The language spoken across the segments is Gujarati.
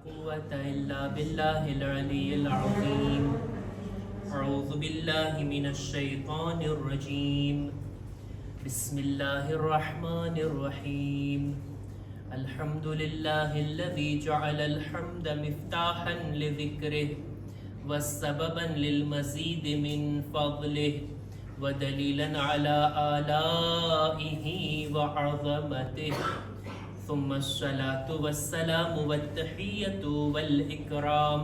قوة إلا بالله العلي العظيم. أعوذ بالله من الشيطان الرجيم. بسم الله الرحمن الرحيم. الحمد لله الذي جعل الحمد مفتاحا لذكره وسببا للمزيد من فضله ودليلا على آلائه وعظمته. ثم الصلاة والسلام والتحية والإكرام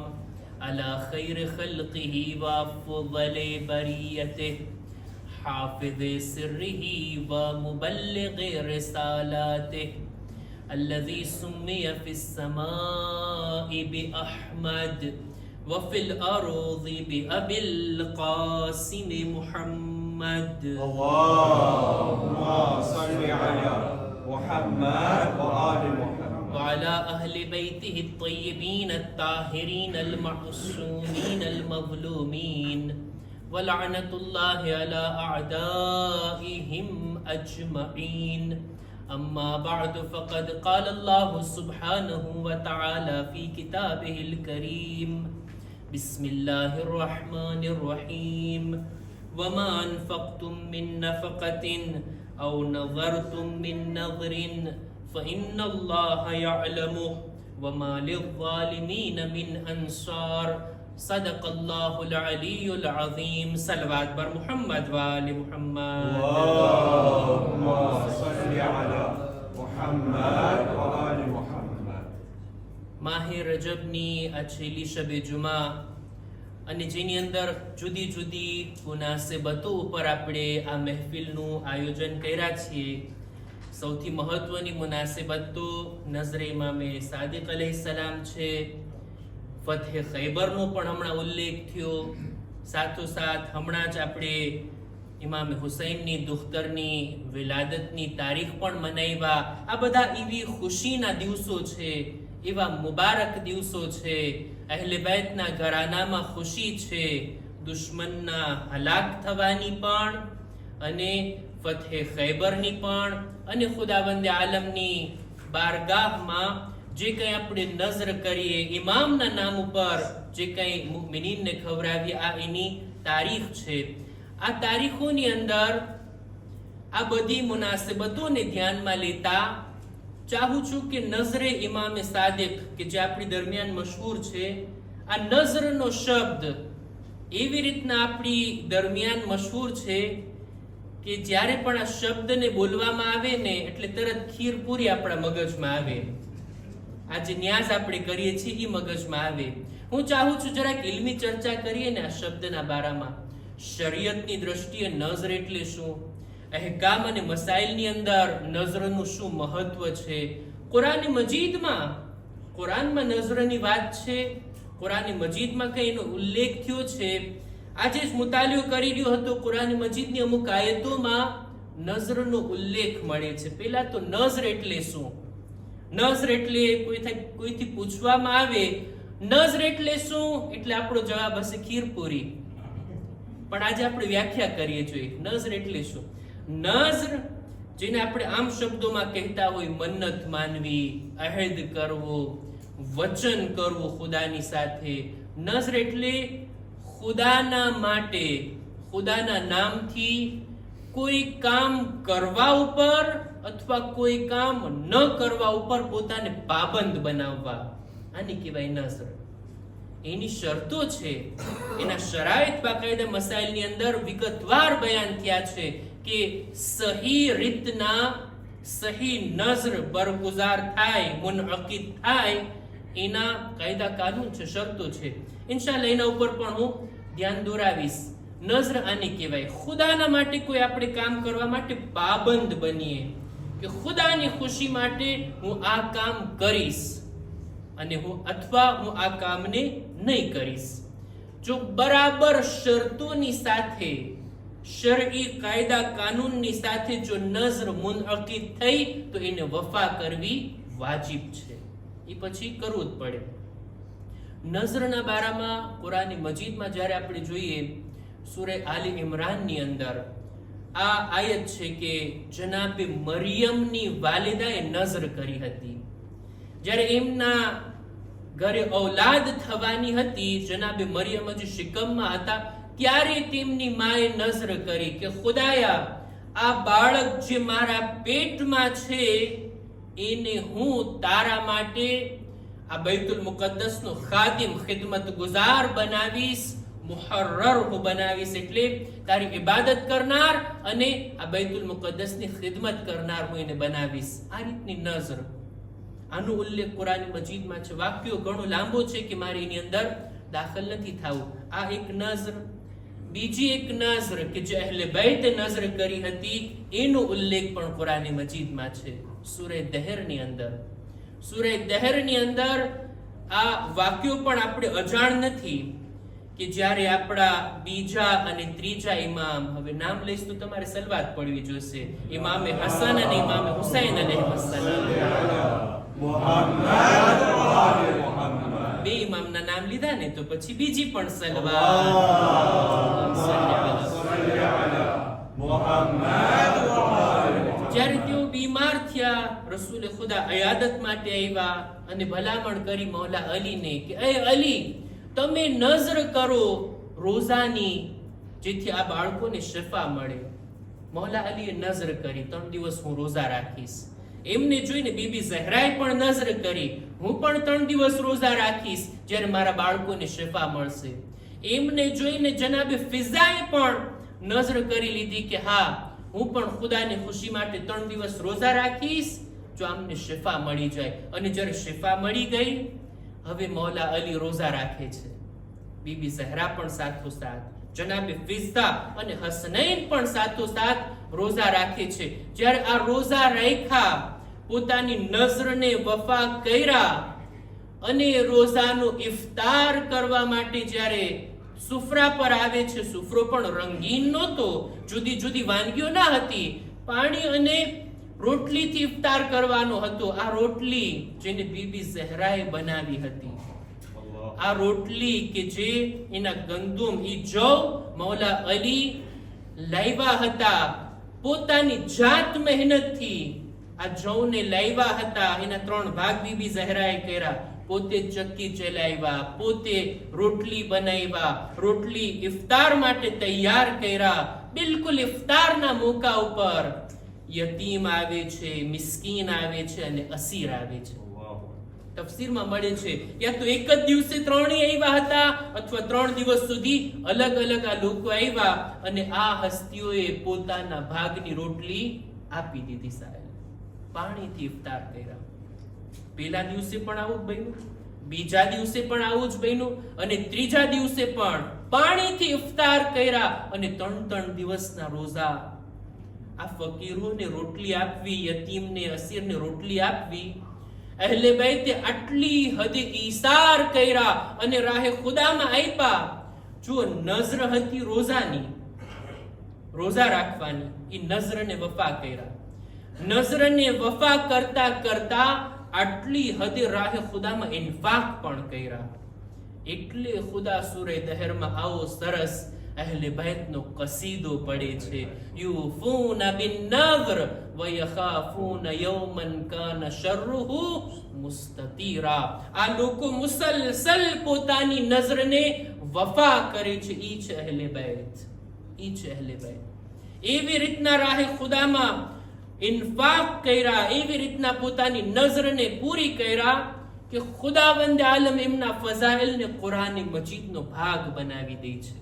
على خير خلقه وأفضل بريته حافظ سره ومبلغ رسالاته الذي سمي في السماء بأحمد وفي الأرض بأبي القاسم محمد. اللهم صل على محمد وآل محمد وعلى أهل بيته الطيبين الطاهرين المعصومين المظلومين ولعنة الله على أعدائهم أجمعين. أما بعد فقد قال الله سبحانه وتعالى في كتابه الكريم: بسم الله الرحمن الرحيم. وما أنفقتم من نفقة أو نظرتم من نظر فإن الله يعلمه وما للظالمين من أنصار. صدق الله العلي العظيم. صلوات بر محمد وآل محمد. اللهم صل على محمد وآل محمد. માહે રજબની આ છેલ્લી શબે જુમા અને જેની અંદર જુદી જુદી મુનાસબતો ઉપર આપણે આ મહેફિલનું આયોજન કર્યા છીએ. સૌથી મહત્વની મુનાસબત તો નઝરે ઇમામે સાદિક અલૈહિસ્સલામ છે. ફતહે ખૈબરનો પણ હમણાં ઉલ્લેખ થયો. સાથોસાથ હમણાં જ આપણે ઇમામ હુસૈનની દુખ્તરની વિલાદતની તારીખ પણ મનાવ્યા. આ બધા એવી ખુશીના દિવસો છે, એવા મુબારક દિવસો છે. અહેલે બેતના ઘરાનામાં ખુશી છે, દુશ્મનના હલાક થવાની પણ અને ફતહે ખૈબરની પણ અને ખુદાવંદ આલમની બારગાહમાં જે કંઈ આપણે નઝર કરીએ ઇમામના નામ ઉપર જે કંઈ મુમિનીનને ખવડાવીએ આ એની તારીખ છે. આ તારીખોની અંદર આ બધી મુનાસબતોને ધ્યાનમાં લેતા ચાહું છું કે નઝરે ઇમામે સાદિક કે જે આપણી દરમિયાન મશહૂર છે, આ નઝરનો શબ્દ એવી રીતના આપણી દરમિયાન મશહૂર છે કે જ્યારે પણ આ શબ્દને બોલવામાં આવે ને એટલે તરત ખીરપુરી આપણા મગજમાં આવે. આ જે ન્યાઝ આપણે કરીએ છીએ એ મગજમાં આવે. હું ચાહું છું જરાક ઇલ્મી ચર્ચા કરીએ ને આ શબ્દના બારામાં. શરીયતની દ્રષ્ટિએ નઝર એટલે શું, અહેકામ અને મસાઇલની અંદર નઝરનું શું મહત્વ છે. કુરાનમાં નઝરની વાત છે, કુરાન મજીદમાં કઈ એનો ઉલ્લેખ થયો છે. આજે જ મુતાલિયો કરી રહ્યો હતો, કુરાન મજીદની અમુક આયતોમાં નઝરનો ઉલ્લેખ મળે છે. પહેલા તો નઝર એટલે શું? નઝર એટલે કોઈથી પૂછવામાં આવે નઝર એટલે શું, એટલે આપણો જવાબ હશે ખીરપુરી. પણ આજે આપણે વ્યાખ્યા કરીએ જોઈએ નઝર એટલે શું. નઝર જેને આપણે આમ શબ્દોમાં કહેતા હોય મન્નત માનવી, અહેદ કરવો, વચન કરવું ખુદાની સાથે. નઝર એટલે ખુદાના માટે, ખુદાના નામથી કોઈ કામ કરવા ઉપર અથવા કોઈ કામ ન કરવા ઉપર પોતાને પાબંદ બનાવવા, આને કહેવાય નઝર. એની શરતો છે, એના શરાઇત બાકાયદા મસાઇલની અંદર વિગતવાર બયાન થયા છે કે સહી રીતના સહી નઝર બરગુઝાર થાય, મુનઅકિદ થાય, એના કાયદા કાનૂન છે, શરતો છે. ઇન્શાઅલ્લાહ એના ઉપર પણ હું ધ્યાન દોરાવીશ. નઝર આને કહેવાય. ખુદાના માટે કોઈ આપણે કામ કરવા માટે પાબંદ બનીએ કે ખુદાની ખુશી માટે હું આ કામ કરીશ અને હું આ કામને નહીં કરીશ. જો બરાબર શરતોની સાથે, શરઈ કાયદા કાનૂનની સાથે જો નઝર મુનઅકિદ થઈ તો એને વફા કરવી વાજિબ છે. એ પછી કરવું જ પડે. નઝરના બારામાં કુરાન મજીદમાં જ્યારે આપણે જોઈએ સૂરે આલી ઇમરાનની અંદર આ આયત છે કે જનાબે મરિયમની વાલિદાએ નઝર કરી હતી. જ્યારે એમના ઘરે ઔલાદ થવાની હતી, જનાબે મરિયમ હજી શિકમમાં હતા, ત્યારે તેમની માએ નઝર કરી કે ખુદાયા, આ બાળક જે મારા પેટમાં છે એને હું તારા માટે આ બૈતુલ મુકદ્દસનો ખાદિમ, ખિદમત ગુજાર બનાવીશ, મુહર્રર હું બનાવીશ, એટલે તારી ઇબાદત કરનાર અને આ બૈતુલ મુકદ્દસની ખિદમત કરનાર હું એને બનાવીશ. આ રીતની નઝર, આનો ઉલ્લેખ કુરાન મજીદમાં છે. વાક્યો ઘણો લાંબો છે કે મારે એની અંદર દાખલ નથી થવું. આ એક નઝર. બીજી એક નઝર કે જે અહલે બૈત નઝર કરી હતી એનો ઉલ્લેખ પણ કુરાન મજીદમાં છે, સૂરે દહેરની અંદર. સૂરે દહેરની અંદર આ વાક્યો પણ આપણે અજાણ નથી કે જ્યારે આપણા બીજા અને ત્રીજા ઇમામ, હવે નામ લઈશ તો તમારે સલવાત પડવી જોશે, ઇમામે હસન અને ઇમામે હુસૈન અલૈહિસ્સલામ, બે ઇમામના નામ લીધા ને તો પછી બીજી પણ સલવાત. જ્યારે તેઓ બીમાર થયા, રસૂલે ખુદા અયાદત માટે આવ્યા અને ભલામણ કરી મૌલા અલીને કે એ અલી, તમે નઝર કરો રોઝાની, જેથી આ બાળકોને શફા મળે. મૌલા અલીએ નઝર કરી, 3 દિવસ હું રોઝા રાખીશ. એમને જોઈને બીબી ઝહરાએ પણ નઝર કરી, હું પણ 3 દિવસ રોઝા રાખીશ, જ્યારે મારા બાળકોને શફા મળશે. એમને જોઈને જનાબે ફિઝાએ પણ નઝર કરી લીધી કે હા, હું પણ ખુદાની ખુશી માટે 3 દિવસ રોઝા રાખીશ, જો આમને શિફા મળી જાય. અને જ્યારે શિફા મળી ગઈ, હવે મૌલા અલી રોઝા રાખે છે, બીબી ઝહરા પણ સાથોસાથ, જનાબે ફિઝા અને હસનૈન પણ સાથોસાથ રોઝા રાખે છે. જ્યારે આ રોઝા રાખ્યા, પોતાની નઝરને વફા કર્યા અને રોઝાનો ઇફતાર કરવા માટે જ્યારે સુફરા પર આવે છે, સુફરો પણ રંગીન નહોતો, જુદી જુદી વાનગીઓ ના હતી, પાણી અને રોટલીથી ઇફતાર કરવાનો હતો. આ રોટલી જેને બીબી ઝહરાએ બનાવી હતી, આ રોટલી કે જે એના ગંદુમ, ઈ જવ મૌલા અલી લાવ્યા હતા, પોતાની જાત મહેનતથી આ જવને લાવ્યા હતા. એના 3 ભાગ બીબી ઝહરાએ કર્યા, પોતે ચક્કી ચલાવ્યા, પોતે રોટલી બનાવ્યા, રોટલી ઇફતાર માટે તૈયાર કર્યા. બિલકુલ ઇફતારના મોકા ઉપર યતીમ આવે છે, મિસ્કીન આવે છે અને અસીર આવે છે. તફસીરમાં મળે છે યા તો એક જ દિવસે 3 આવ્યા હતા, અથવા 3 દિવસ સુધી અલગ અલગ આ લોકો આવ્યા અને આ હસ્તીઓએ પોતાના ભાગની રોટલી આપી દીધી. સાહેબ, પાણીથી ઇફતાર કર્યા. પહેલા દિવસે પણ આવું જ બન્યું, બીજા દિવસે પણ આવું જ બન્યું અને ત્રીજા દિવસે પણ પાણીથી ઇફતાર કર્યા અને 3 દિવસના રોઝા. આ ફકીરોને રોટલી આપવી, યતીમને, અસીરને રોટલી આપવી, અહલે બૈતે આટલી હદે ઈસાર કર્યા અને રાહે ખુદામાં આપ્યા. જો નઝર હતી રોઝાની, રોઝા રાખવાની, એ નઝરને વફા કર્યા. નઝરને વફા કરતા કરતા આટલી હદે રાહે ખુદામાં ઇન્ફાક પણ કર્યા. એટલે ખુદા સૂરે દહેરમાં આવો સરસ અહલે બૈતનો કસીદો પડે છે, યુફૂના બિન નઝર વ યખાફૂના યૌમન કાના શર્રુહુ મુસ્તતીરા. આ લોકો મુસલસલ પોતાની નઝરને વફા કરે છે. ઈ છે અહલે બૈત, ઈ છે અહલે બૈત. એવી રીતના રાહે ખુદામાં ઇન્ફાક કર્યા, એવી રીતના પોતાની નઝરને પૂરી કર્યા કે ખુદાવંદ આલમ એમના ફઝાઇલને કુરાન મજીદનો ભાગ બનાવી દે છે.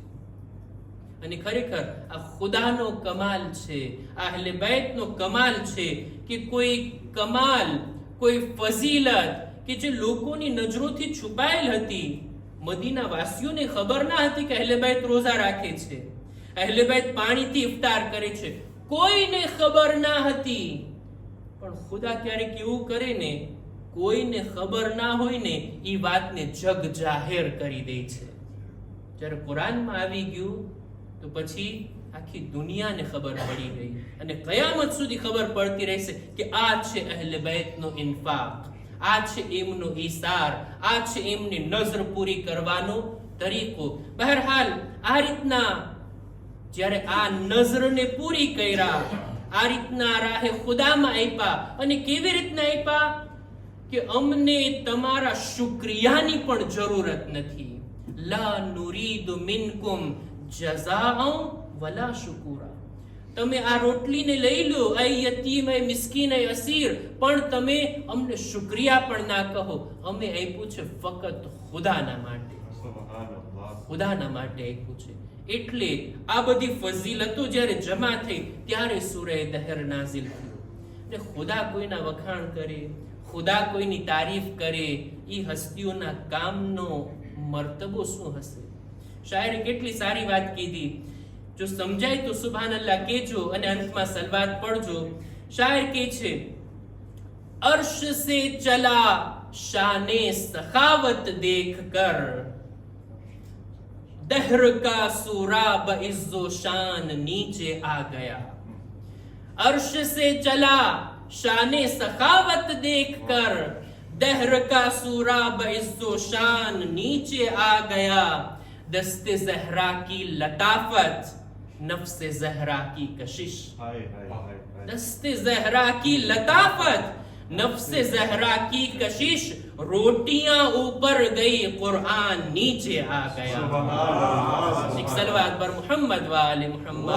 અને ખરેખર આ ખુદાનો કમાલ છે, આ અહલે બૈતનો કમાલ છે કે કોઈ કમાલ, કોઈ ફઝીલત કે જે લોકોની નજરોથી છુપાયેલ હતી, મદીના વાસીઓને ખબર ના હતી કે અહલે બૈત રોઝા રાખે છે, અહલે બૈત પાણીથી ઇફતાર કરે છે, કોઈને ખબર ના હતી. પણ ખુદા ક્યારેક એવું કરે ને, કોઈને ખબર ના હોય ને એ વાતને જગ જાહેર કરી દે છે. જ્યારે કુરાનમાં આવી ગયું તો પછી આખી દુનિયાને ખબર પડી ગઈ અને કયામત સુધી ખબર પડતી રહેશે કે આ છે અહલે બૈતનો ઇન્ફાક, આ છે એમનો ઈસાર, આ છે એમની નઝર પૂરી કરવાનો તરીકો. બહરહાલ આ રીતના જ્યારે આ નઝરને પૂરી કર્યા, આ રીતના રાહે ખુદામાં આપ્યા. અને કેવી રીતના આપ્યા કે અમને તમારા શુક્રિયાની પણ જરૂરત નથી. લા નુરીદુ મિનકુમ જઝાઅન વલા શુકુરા. તમે આ રોટલીને લઈ લો, આ યતીમ, આ મિસ્કીન, આ અસીર, પણ તમે અમને શુક્રિયા પણ ના કહો. અમે આપ્યું છે ફક્ત ખુદાના માટે, ખુદાના માટે આપ્યું છે. એટલે આ બધી ફઝીલતો જ્યારે જમા થઈ ત્યારે સૂરે દહર નાઝિલ થયું. ને ખુદા કોઈના વખાણ કરે, ખુદા કોઈની તારીફ કરે, એ હસ્તીઓના કામનો મર્તબો શું હશે? શાયરે કેટલી સારી વાત કીધી. જો સમજાય તો સુબહાનલ્લાહ કહેજો અને અંતમાં સલવાત પડજો. શાયર કહે છે, અર્શ સે ચલા શાને સખાવત દેખ કર, दहर का सूराब इज्जो शान नीचे आ गया. अर्श से चला शाने सखावत देख कर, दहर का सूराब इज्जो शान नीचे आ गया. दस्ते जहरा की लताफत, नफ्से जहरा की कशिश. दस्ते जहरा की लताफत, नफ्से जहरा की कशिश. रोटियां ऊपर गई, कुरान नीचे आ गया. एक सलवात पर मोहम्मद वाले मोहम्मद.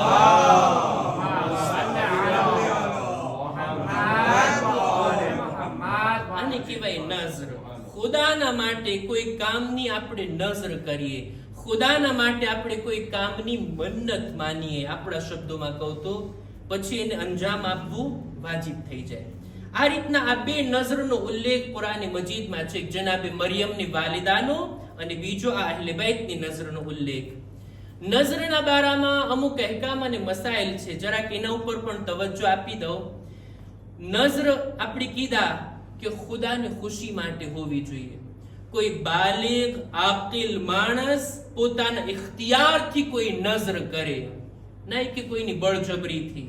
આને કહેવાય નઝર. ખુદાના માટે કોઈ કામની આપણે નઝર કરીએ, ખુદાના માટે આપણે કોઈ કામની મન્નત માનીએ, આપણા શબ્દોમાં કહું તો પછી એને અંજામ આપવું વાજિબ થઈ જાય. આ રીતના આ બે નઝરનો ઉલ્લેખ કુરાન મજીદમાં છે. જનાબે મરિયમની વાલિદાનો અને બીજો આ અહલે બૈતની નઝરનો ઉલ્લેખ. નઝરના બારામાં અમુક અહેકામ અને મસાઇલ છે, જરાક એના ઉપર પણ તવજ્જો આપી દઉં. નઝર આપણે કીધા કે ખુદાની ખુશી માટે હોવી જોઈએ. કોઈ બાલિગ આકિલ માણસ પોતાના ઇખ્તિયારથી કોઈ નઝર કરે, નહીં કે કોઈની બળજબરીથી,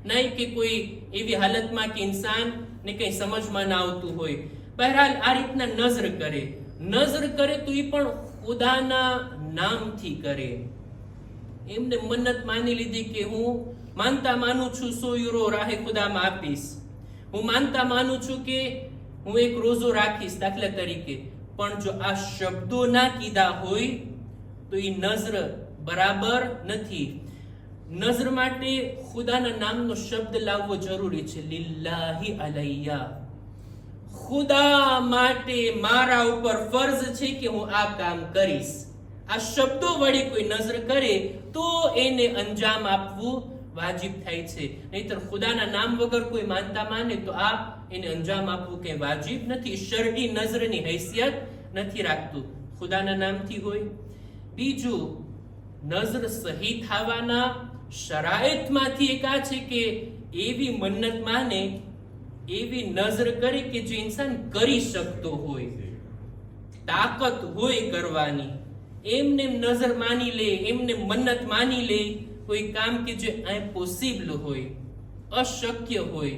નહીં કે કોઈ એવી હાલતમાં કે ઇન્સાન ને કઈ સમજમાં ના આવતું હોય. બહરહાલ આ રીતના નઝર કરે. નઝર કરે તો એ પણ ખુદાના નામથી કરે. એમને મન્નત માની લીધી કે હું માનતા માનું છું 100 યુરો રાહે ખુદામાં આપીશ, હું માનતા માનું છું કે હું એક રોઝો રાખીશ દાખલા તરીકે. પણ જો આ શબ્દો ના કીધા હોય તો એ નઝર બરાબર નથી. નઝર માટે ખુદાના નામનો શબ્દ લાવવો જરૂરી છે. લિલ્લાહી અલૈયા, ખુદા માટે મારા ઉપર ફરજ છે કે હું આ કામ કરીશ. આ શબ્દો વડે કોઈ નઝર કરે તો એને અંજામ આપવું વાજિબ થાય છે. નહીતર ખુદાના નામ વગર કોઈ માનતા માને તો આ એને અંજામ આપવું કઈ વાજિબ નથી. શરડી નઝરની હૈસિયત નથી રાખતું, ખુદાના નામથી હોય. બીજું, નઝર સહી થવાના શરાયતમાંથી એક આ છે કે એવી મન્નત માને, એવી નઝર કરે કે જે ઇન્સાન કરી શકતો હોય, તાકાત હોય કરવાની. એમને નઝર માની લે, એમને મન્નત માની લે કોઈ કામ કે જે ઇમ્પોસિબલ હોય, અશક્ય હોય.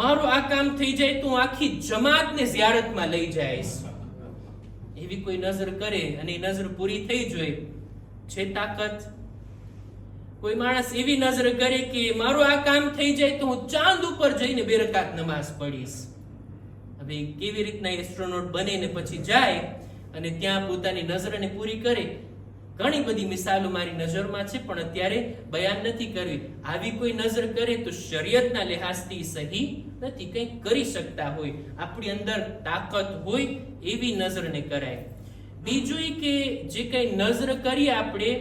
મારું આ કામ થઈ જાય તો હું આખી જમાતને ઝિયારતમાં લઈ જઈશ, એવી કોઈ નઝર કરે અને એ નઝર પૂરી થઈ જાય છે તાકાત. કોઈ માણસ એવી નઝર કરે કે મારું આ કામ થઈ જાય તો હું ચાંદ ઉપર જઈને 2 રકાત નમાઝ પઢીશ. હવે કેવી રીતના એસ્ટ્રોનોટ બને ને પછી જાય અને ત્યાં પોતાની નઝરને પૂરી કરે, ઘણી બધી મિસાલો મારી નજરમાં છે પણ અત્યારે બયાન નથી કરવી. આવી કોઈ નઝર કરે તો શરીયતના લિહાઝથી સહી નથી. કંઈક કરી શકતા હોય, આપણી અંદર તાકાત હોય એવી નઝરને કરાય. બીજું કે જે કઈ નઝર કરીએ આપણે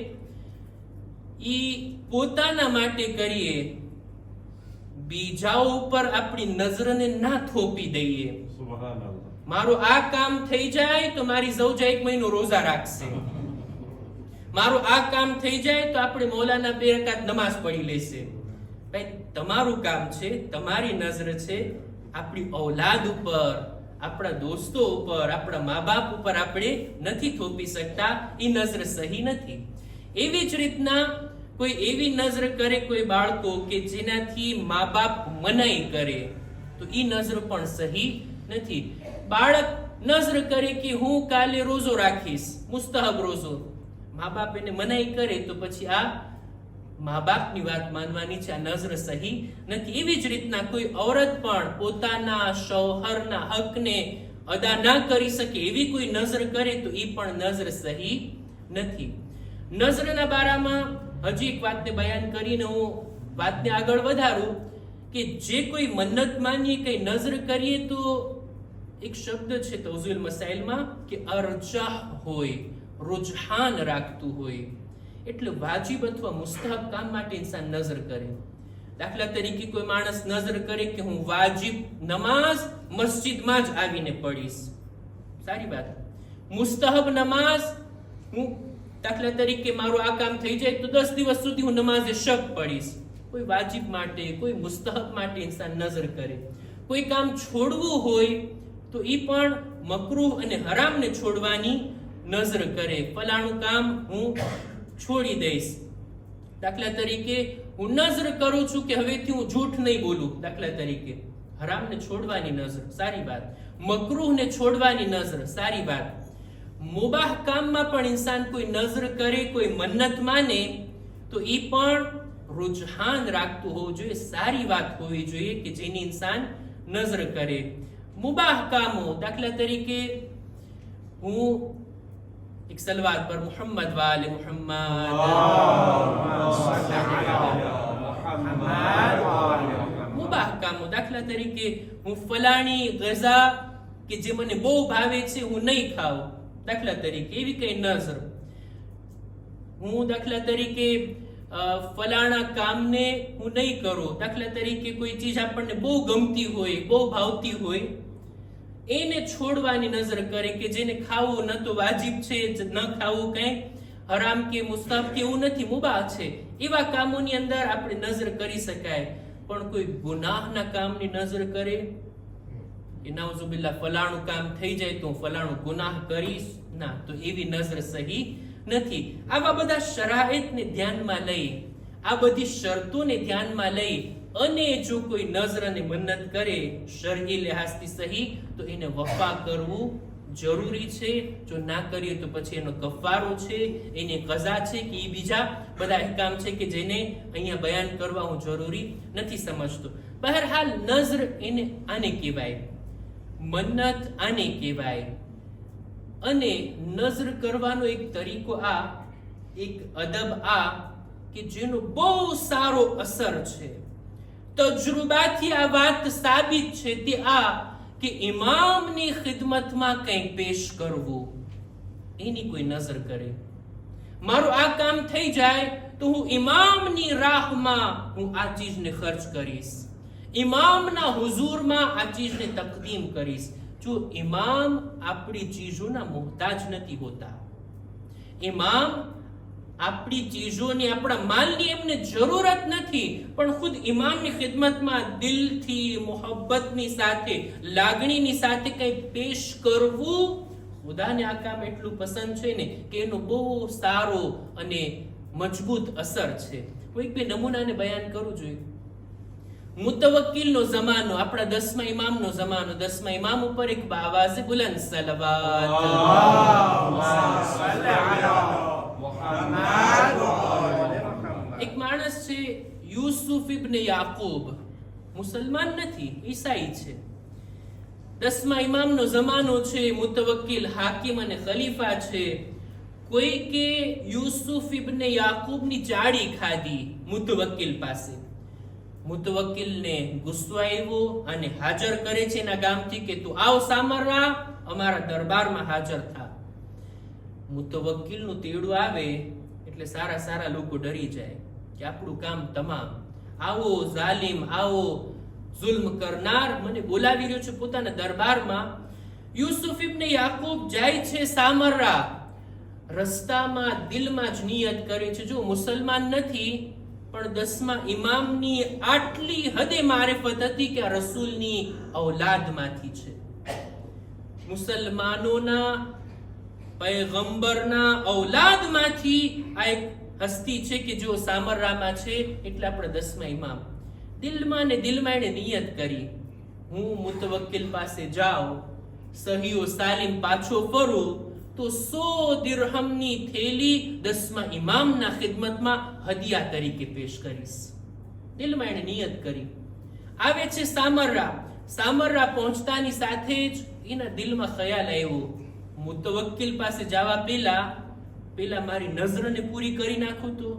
ઈ પોતાના માટે કરીએ, બીજાઓ ઉપર આપણી નજરને ના થોપી દઈએ. મારું આ કામ થઈ જાય તો મારી ઝૌજા 1 મહિનો રોઝા રાખશે, મારું આ કામ થઈ જાય તો આપણે મૌલાના 2 રકાત નમાઝ પઢી લેશે. ભાઈ તમારું કામ છે, તમારી નજર છે, આપણી ઔલાદ ઉપર, આપણા દોસ્તો ઉપર, આપણા મા બાપ ઉપર આપણે નથી થોપી શકતા. એ નજર સહી નથી. એવી જ રીતના કોઈ એવી નજર કરે કોઈ બાળકો કે જેનાથી મા બાપ મનાઈ કરે તો ઈ નજર પણ સહી નથી. બાળક નજર કરે કે હું કાલે રોઝો રાખીશ, મુસ્તહબ રોઝો, મા બાપ એને મનાઈ કરે તો પછી આ મા બાપની વાત માનવાની છે, આ નઝર સહી નથી. એવી જ રીતના કોઈ ઔરત પણ પોતાના શૌહરના હકને અદા ના કરી શકે એવી કોઈ નઝર કરે તો એ પણ નઝર સહી નથી. નઝરના બારામાં હજી એક વાતને બયાન કરીને હું વાતને આગળ વધારું કે જે કોઈ મન્નત માનીએ, કઈ નઝર કરીએ તો એક શબ્દ છે તૌઝીલ મસાઇલમાં કે અરજાહ હોય, રુજહાન રાખતું હોય. એટલે વાજિબ અથવા મુસ્તહબ કામ માટે ઇન્સાન નઝર કરે. દાખલા તરીકે કોઈ માણસ નઝર કરે કે હું વાજિબ નમાઝ મસ્જિદમાં જ આવીને પઢીશ, સારી વાત. મુસ્તહબ નમાઝ હું દાખલા તરીકે મારું આ કામ થઈ જાય તો 10 દિવસ સુધી હું નમાઝે શબ પઢીશ. કોઈ વાજિબ માટે, કોઈ મુસ્તહબ માટે ઇન્સાન નઝર કરે. કોઈ કામ છોડવું હોય તો એ પણ મકરૂહ અને હરામને છોડવાની નઝર કરે. ફલાણું કામ હું છોડી દઈશ. દાખલા તરીકે હું નઝર કરું છું કે હવેથી હું જૂઠ નહીં બોલું. દાખલા તરીકે હરામને છોડવાની નઝર, સારી વાત. મકરૂહને છોડવાની નઝર, સારી વાત. મુબાહ કામમાં પણ ઇન્સાન કોઈ નઝર કરે, કોઈ મન્નત માને તો એ પણ રુજહાન રાખતું હોવું જોઈએ, સારી વાત હોવી જોઈએ કે જેની ઇન્સાન નઝર કરે. મુબાહ કામો દાખલા તરીકે હું એક સલવાત પર મુહમ્મદ વાલે મુહમ્મદ, મુબાહ કામો દાખલા તરીકે હું ફલાણી ગઝા કે જે મને બહુ ભાવે છે હું નહીં ખાઉં. દાખલા તરીકે એવી કઈ નઝર. હું દાખલા તરીકે ફલાણા કામને હું નહીં કરું. દાખલા તરીકે કોઈ ચીજ આપણને બહુ ગમતી હોય, બહુ ભાવતી હોય, એને છોડવાની નઝર કરે કે જેને ખાવું ન તો વાજિબ છે, ન ખાવું કઈ હરામ કે મુસ્તહબ કે એવું નથી, મુબાહ છે. એવા કામોની અંદર આપણે નઝર કરી શકાય. પણ કોઈ ગુનાહના કામની નઝર કરે કે નાઉઝુબિલ્લાહ ફલાણું કામ થઈ જાય તો હું ફલાણું ગુનાહ કરીશ, ના, તો એવી નઝર સહી નથી. આવા બધા શરાઇતને ધ્યાનમાં લઈ, આ બધી શરતોને ધ્યાનમાં લઈ અને જો કોઈ નઝર અને મન્નત કરે શરઈ લિહાઝથી સહી તો એને વફા કરવું જરૂરી છે. જો ના કરીએ તો પછી એનો કફારો છે, એની કઝા છે કે એ બીજા બધા અહેકામ છે કે જેને અહીંયા બયાન કરવા હું જરૂરી નથી સમજતો. બહરહાલ નઝર એને આને કહેવાય, મન્નત આને કહેવાય. અને નઝર કરવાનો એક તરીકો આ, એક અદબ આ કે જેનો બહુ સારો અસર છે. તજ્રુબાથી આ વાત સાબિત છે તે આ કે ઇમામની ખિદમતમાં કંઈ પેશ કરવું. એની કોઈ નઝર કરે, મારું આ કામ થઈ જાય તો હું ઇમામની રાહમાં હું આ ચીજને ખર્ચ કરીશ, ઇમામના હુઝુરમાં આ ચીજને તકદીમ કરીશ. જો ઇમામ આપણી ચીજોના મોહતાજ નથી હોતા, ઇમામ આપણી ચીજોની, આપણા માલની એમને જરૂરત નથી, પણ ખુદ ઇમામની ખિદમતમાં દિલથી, મોહબ્બતની સાથે, લાગણીની સાથે કંઈ પેશ કરવું, ખુદાને આ કામ એટલું પસંદ છે ને કે એનો બહુ સારો અને મજબૂત અસર છે. કોઈ બે નમૂનાને બયાન કરવું જોઈએ. મુતવક્કિલનો જમાનો, આપણા 10મા ઇમામનો જમાનો. 10મા ઇમામ ઉપર એક બાવાઝે બુલંદ સલવાત. એક માણસ છે યુસુફ ઇબ્ન યાકૂબ, મુસલમાન નથી, ઈસાઈ છે. 10મા ઇમામનો જમાનો છે, મુતવક્કિલ, હાકિમ અને ખલીફા છે. કોઈ કે યુસુફ ઇબ્ન યાકૂબની ચાડી ખાધી મુતવક્કિલ પાસે. મુતવક્કિલને ગુસ્સો આવ્યો અને હાજર કરે છે એના ગામથી કે તું આવ સામરા, અમારા દરબારમાં હાજર થા. મુતવક્કિલનું તેડું આવે એટલે સારા સારા લોકો ડરી જાય કે આપણું કામ તમામ. આવો જાલિમ, આવો જુલ્મ કરનાર મને બોલાવી રહ્યો છે પોતાના દરબારમાં. યુસુફ ઇબ્ન યાકૂબ જાય છે સામરા. રસ્તામાં દિલમાં જ નિયત કરે છે, જો મુસલમાન નથી પણ 10મા ઇમામની આટલી હદે મારિફત હતી કે આ રસૂલની ઔલાદમાંથી છે, મુસલમાનોના પૈગંબરના ઔલાદમાંથી આ એક હસ્તી છે કે જો સામરામાં છે, એટલે આપણે 10મા ઇમામ. દિલમાં ને દિલમાં એને નિયત કરી, હું મુતવક્કિલ પાસે જાઉં, સહીઓ સાલિમ પાછો ફરું તો 100 દિરહમની થેલી 10મા ઇમામના ખિદમતમાં હદિયા તરીકે પેશ કરીશ. દિલમાં એને નિયત કરી. આવે છે સામર્રા પહોંચતાની સાથે જ એના દિલમાં ખ્યાલ આવ્યો, મુતવક્કિલ પાસે જવા પેલા મારી નઝરને પૂરી કરી નાખું તો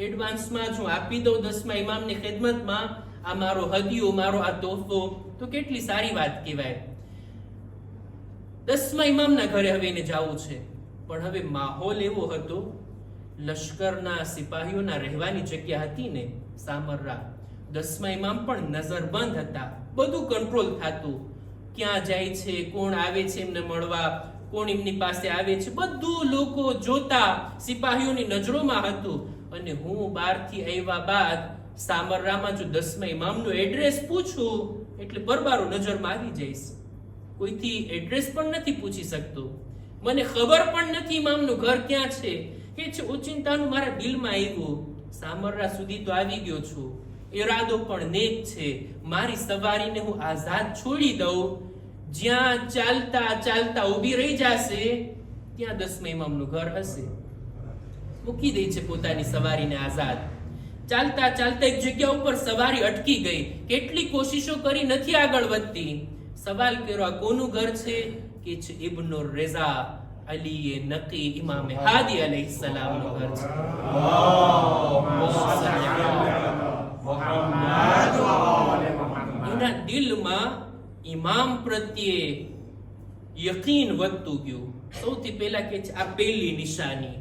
એડવાન્સમાં હું આપી દઉં 10મા ઇમામની ખિદમતમાં આ મારો હદિયો, મારો આ તોહફો, તો કેટલી સારી વાત કહેવાય. 10મા ઇમામના ઘરે હવે એને જવું છે, પણ હવે માહોલ એવો હતો, લશ્કરના સિપાહીઓના રહેવાની જગ્યા હતી ને સામર્રા, 10મા ઇમામ પણ નજરબંધ હતા, બધું કંટ્રોલ થતું, ક્યાં જાય છે, કોણ આવે છે એમને મળવા, કોણ એમની પાસે આવે છે, બધું લોકો જોતા સિપાહીઓની નજરોમાં હતું. અને હું બહારથી આવ્યા બાદ સામર્રામાં જો 10મા ઇમામનું એડ્રેસ પૂછું એટલે બરબારો નજરમાં આવી જઈશ. કોઈથી એડ્રેસ પણ નથી પૂછી શકતો, મને ખબર પણ નથી ઇમામનું ઘર ક્યાં છે. કે છે ઓચિંતાનું મારા દિલમાં આવ્યું, સામર્રા સુધી તો આવી ગયો છું, ઈરાદો પણ નેક છે, મારી સવારીને હું આઝાદ છોડી દઉં, જ્યાં ચાલતા ઊભી રહી જશે ત્યાં 10મા ઇમામનું ઘર હશે. મૂકી દે છે પોતાની સવારીને આઝાદ. ચાલતા એક જગ્યા ઉપર સવારી અટકી ગઈ, કેટલી કોશિશો કરી નથી આગળ વધતી. સવાલ કર્યો, આ કોનું ઘર છે? કે છે ઇબ્નુર રેઝા અલી નકી ઇમામ હાદી અલૈહિસ્સલામનું ઘર છે. એના દિલમાં ઇમામ પ્રત્યે યકીન વધતું ગયું. સૌથી પહેલા કે છે આ પહેલી નિશાની,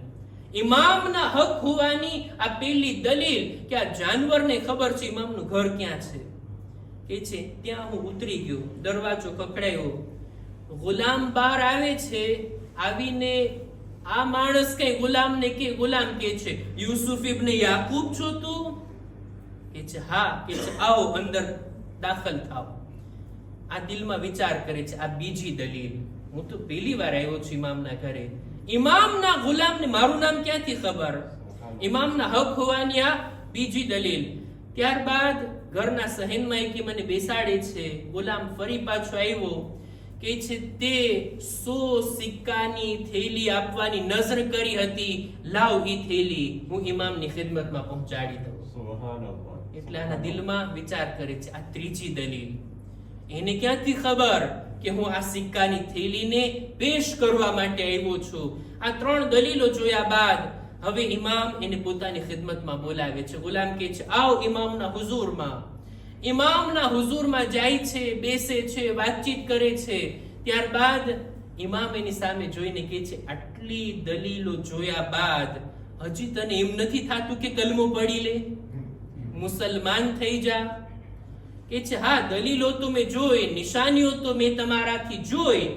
ઇમામના હક હોવાની આ પહેલી દલીલ કે આ જાનવરને ખબર છે ઇમામનું ઘર ક્યાં છે. કે છે ત્યાં હું ઉતરી ગયો, દરવાજો ખખડાયો, ગુલામ બહાર આવે છે. આવીને આ માણસ કઈ ગુલામને કે ગુલામ કે છે યુસુફ ઇબ્ન યાકૂબ છો તું? કે છે હા. કે છે આવો અંદર દાખલ થાવ. આ દિલમાં વિચાર કરે છે આ બીજી દલીલ, હું તો પહેલી વાર આવ્યો છું ઇમામના ઘરે, ઇમામના ગુલામને મારું નામ ક્યાંથી ખબર? ઇમામના હક હોવાની આ બીજી દલીલ. ત્યારબાદ ઘરના સહેનમાં કે મને બેસાડે છે, ગુલામ ફરી પાછો આવ્યો, કે છે તે 100 સિક્કાની થેલી આપવાની નઝર કરી હતી, લાવ ઈ થેલી હું ઇમામની ખિદમતમાં પહોંચાડી દઉં. એટલે આના દિલમાં વિચાર કરે છે આ ત્રીજી દલીલ, એને ક્યાંથી ખબર કે હું આ સિક્કાની થેલીને પેશ કરવા માટે આવ્યો છું? આ 3 દલીલો જોયા બાદ હવે ઇમામ એને પોતાની ખિદમતમાં બોલાવે છે. ગુલામ કહે છે આવ ઇમામના હુઝુરમાં. ઇમામના હુઝુરમાં જાય છે, બેસે છે, વાતચીત કરે છે. ત્યારબાદ ઇમામ એની સામે જોઈને કહે છે આટલી દલીલો જોયા બાદ હજી તને એમ નથી થતું કે કલમો પડી લે, મુસલમાન થઈ જા? કે છે હા, દલીલો તો મેં જોઈ, નિશાનીઓ તો મેં તમારાથી જોઈ,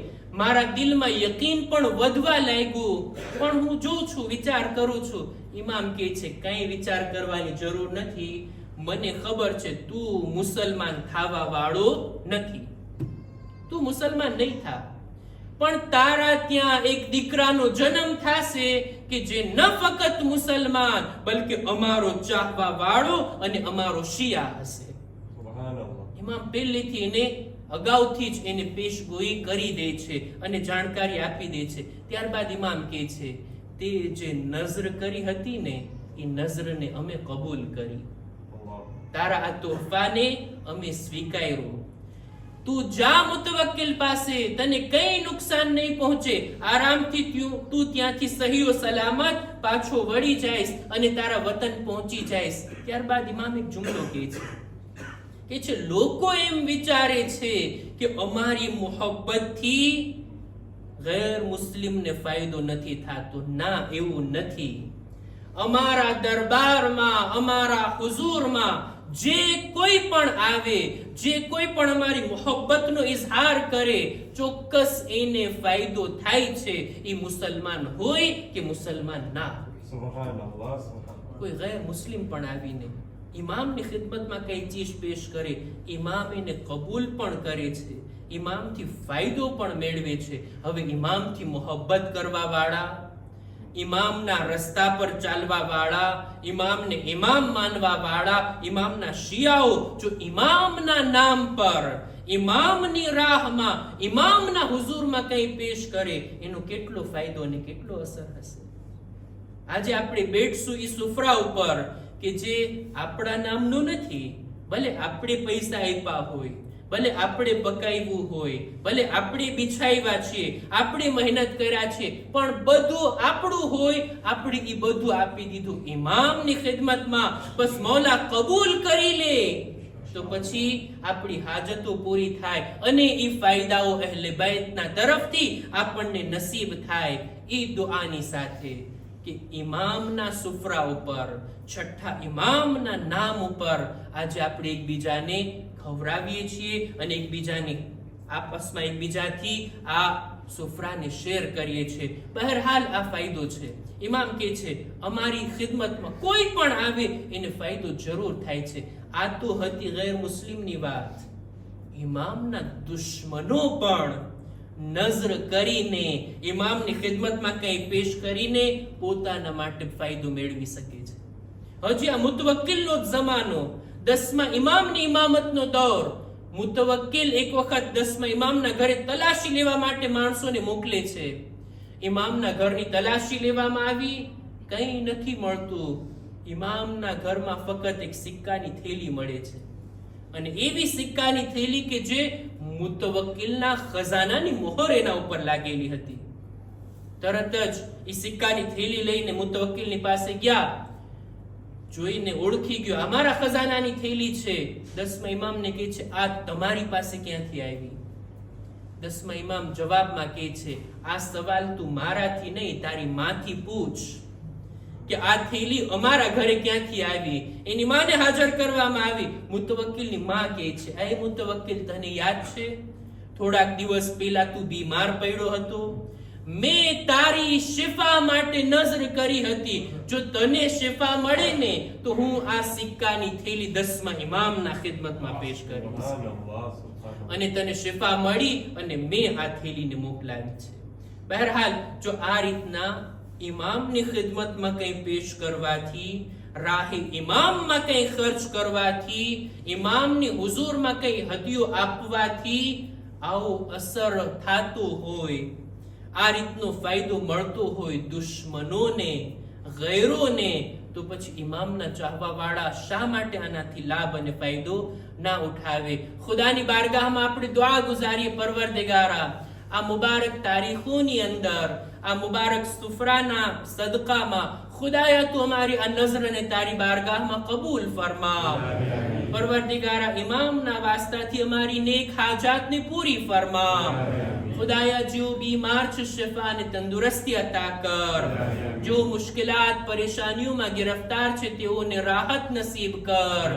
મારા દિલમાં યકીન પણ વધવા લાગ્યું, પણ હું જોઉં છું, વિચાર કરું છું. ઇમામ કહે છે કઈ વિચાર કરવાની જરૂર નથી, મને ખબર છે તું મુસલમાન થવા વાળો નથી, તું મુસલમાન નહીં થા, પણ તારા ત્યાં એક દીકરાનો જન્મ થશે કે જે ન ફક્ત મુસલમાન બલકે અમારો ચાહવા વાળો અને અમારો શિયા હશે. ઇમામ પહેલેથી એને અગાઉથી જ એને પેશગોઈ કરી દે છે અને જાણકારી આપી દે છે. ત્યારબાદ ઇમામ કહે છે તે જે નઝર કરી હતી ને એ નઝરને અમે કબૂલ કરી, તારા આ તોહફાને અમે સ્વીકાર્યો. તું જા મુતવક્કિલ પાસે, તને કઈ નુકસાન નહીં પહોંચે, આરામથી તું ત્યાંથી સહીઓ સલામત પાછો વળી જાઈશ અને તારા વતન પહોંચી જાઈશ. ત્યારબાદ ઇમામ એક જુમલો કહે છે લોકો એમ વિચારે છે કે અમારી મોહબ્બતથી ગેર મુસ્લિમને ફાયદો નથી થતો. ના, એવું નથી. અમારા દરબારમાં, અમારા હુઝુરમાં જે કોઈ પણ આવે, જે કોઈ પણ અમારી મોહબ્બતનો ઇઝહાર કરે, ચોક્કસ એને ફાયદો થાય છે, એ મુસલમાન હોય કે મુસલમાન ના હોય. સુબહાનઅલ્લાહ. કોઈ ગેર મુસ્લિમ પણ આવીને ઇમામની ખિદમતમાં કઈ ચીજ પેશ કરે, ઇમામ એને કબૂલ પણ કરે છે, ઇમામથી ફાયદો પણ મેળવે છે. હવે ઇમામથી મોહબ્બત કરવા વાળા, ઇમામના રસ્તા પર ચાલવા વાળા, ઇમામને ઇમામ માનવા વાળા, ઇમામના શિયાઓ જો ઇમામના નામ પર, ઇમામની રાહમાં, ઇમામના હુઝુરમાં કંઈ પેશ કરે, એનો કેટલો ફાયદો અને કેટલો અસર હશે. આજે આપણે બેઠશું એ સુફરા ઉપર કે જે આપણા નામનું નથી, ભલે આપણે પૈસા આપ્યા હોય, ભલે આપણે પકાવ્યું હોય, ભલે આપણે બિછાવ્યા છે, આપણે મહેનત કર્યા છે, પણ બધું આપણું હોય, આપણે એ બધું આપી દીધું ઇમામની ખિદમતમાં, બસ મૌલા કબૂલ કરી લે, તો પછી આપણી હાજતો પૂરી થાય અને એ ફાયદાઓ અહેલે બાયતના તરફથી આપણને નસીબ થાય. એ દુઆની સાથે કે ઇમામના સુફરા ઉપર, છઠ્ઠા ઇમામના નામ ઉપર આજે આપણે એકબીજાને ખવડાવીએ છીએ અને એકબીજાની આપસમાં એકબીજાથી આ સુફરાને શેર કરીએ છીએ. બહરહાલ આ ફાયદો છે. ઇમામ કહે છે અમારી ખિદમતમાં કોઈ પણ આવે એને ફાયદો જરૂર થાય છે. આ તો હતી ગેર મુસ્લિમની વાત. ઇમામના દુશ્મનો પણ નઝર કરીને, ઇમામની ખિદમતમાં કંઈ પેશ કરીને પોતાના માટે ફાયદો મેળવી શકે છે. હજી આ મુતવક્કિલનો જ જમાનો, 10મા ઇમામની ઇમામતનો દોર. મુતવક્કિલ એક વખત 10મા ઇમામના ઘરે તલાશી લેવા માટે માણસોને મોકલે છે. ઇમામના ઘરની તલાશી લેવામાં આવી, કંઈ નથી મળતું. ઇમામના ઘરમાં ફક્ત એક સિક્કાની થેલી મળે છે, અને એવી સિક્કાની થેલી કે જે મુતવક્કિલના ખજાનાની મોહર એના ઉપર લાગેલી હતી. તરત જ એ સિક્કાની થેલી લઈને મુતવક્કિલની પાસે ગયા, જોઈને ઓળખી ગયો અમારા ખજાનાની થેલી છે. 10મા ઇમામને કહે છે આ તમારી પાસે ક્યાંથી આવી? 10મા ઇમામ જવાબમાં કહે છે આ સવાલ તું મારાથી નહીં તારી માથી પૂછ કે આ થેલી અમારા ઘરે ક્યાંથી આવી. એની માને હાજર કરવામાં આવી. મુતવક્કિલની માં કહે છે એ મુતવક્કિલ તને યાદ છે થોડાક દિવસ પહેલા તું બીમાર પડ્યો હતો, મેં તારી શિફા માટે નઝર કરી હતી, જો તને શિફા મળે ને તો હું આ સિક્કાની થેલી 10મા ઇમામના ખિદમતમાં પેશ કરીશ, અને તને શિફા મળી અને મેં આ થેલીને મોકલાવી છે. બહરહાલ જો આ રીતના ઇમામની ખિદમતમાં કંઈ પેશ કરવાથી, રાહે ઇમામમાં કંઈ ખર્ચ કરવાથી, ઇમામની હુઝુરમાં કંઈ હદિયો આપવાથી આવો અસર થતો હોય, આ રીતનો ફાયદો મળતો હોય દુશ્મનોને, ગૈરોને, તો પછી ઇમામના ચાહવા વાળા શા માટે આનાથી લાભ અને ફાયદો ના ઉઠાવે? ખુદાની બારગાહમાં આપણે દુઆ ગુજારીએ, પરવરદિગારા આ મુબારક તારીખોની અંદર, આ મુબારક સુફરાના સદકામાં ખુદાયા તું અમારી આ નઝરને તારી બારગાહમાં કબૂલ ફરમા. પરવરદિગારા ઇમામના વાસ્તાથી અમારી નેક હાજાતને પૂરી ફરમા. ખુદાયા જેઓ બીમાર છે શિફા અને તંદુરસ્તી અતા કર, જો મુશ્કિલાત પરેશાનીઓમાં ગિરફતાર છે તેઓને રાહત નસીબ કર.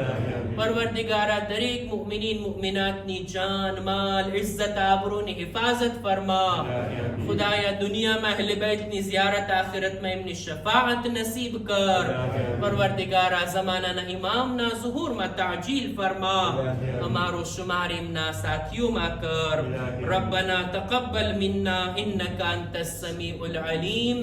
પરવરદિગારા દરેક મુમિનીન મુમિનાતની જાન, માલ, ઇઝ્ઝત, આબરૂની હિફાઝત ફરમા. ખુદાયા દુનિયામાં અહલે બેતની ઝિયારત, આખિરતમાં એમની શફાઅત નસીબ કર. પરવરદિગારા ઝમાનાના ઇમામના ઝુહૂરમાં તાજીલ ફરમા. અમારો શુમાર એમના સાથીઓમાં કર. રબ્બના તaqabbal મિન્ના ઇન્નકા અંતસ સમીઉલ અલીમ.